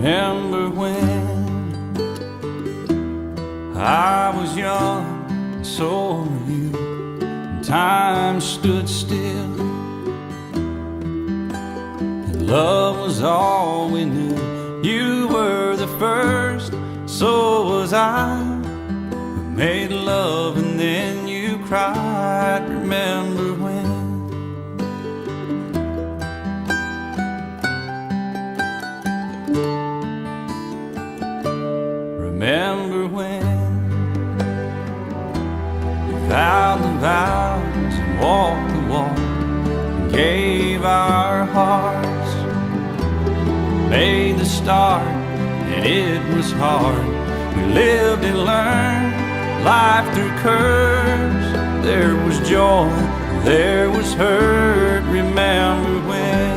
Remember when I was young, and so were you, and time stood still, and love was all we knew. You were the first, so was I. We made love and then you cried. Remember when? Remember when we vowed the vows and walked the walk and gave our hearts, made the start and it was hard. We lived and learned life through curves. There was joy, there was hurt. Remember when?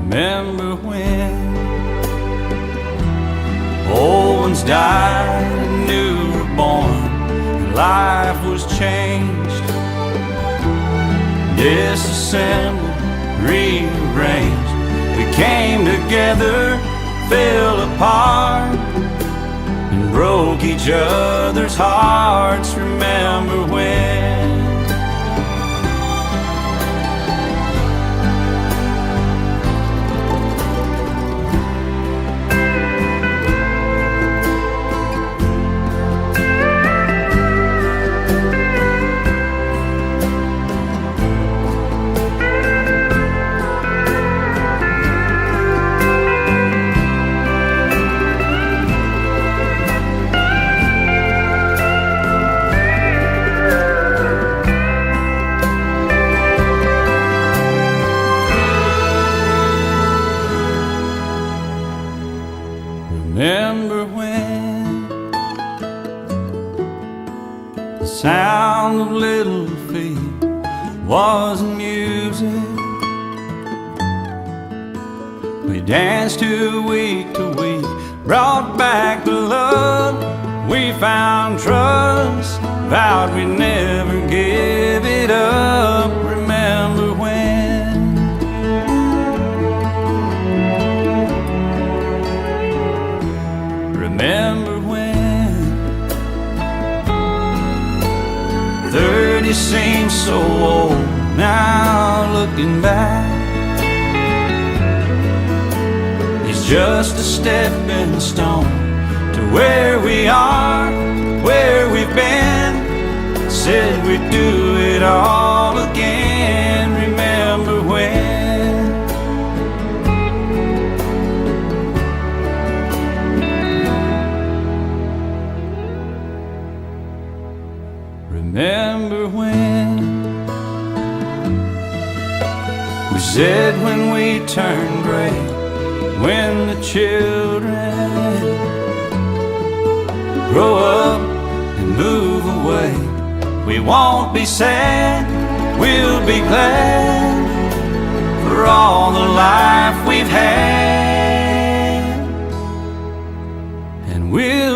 Remember when old ones died and new were born, and life was changed, disassembled, rearranged. We came together, fell apart, and broke each other's hearts. Remember when? Remember when the sound of little feet was music? We danced to week, brought back the love. We found trust, vowed we'd never give it up. Remember when? Remember when 30 seems so old now, looking back. It's just a stepping stone to where we are, where we've been. Said we'd do it all again. Remember when? Remember when we said when we turn gray, when the children grow up and move away, we won't be sad, we'll be glad for all the life we've had, and we'll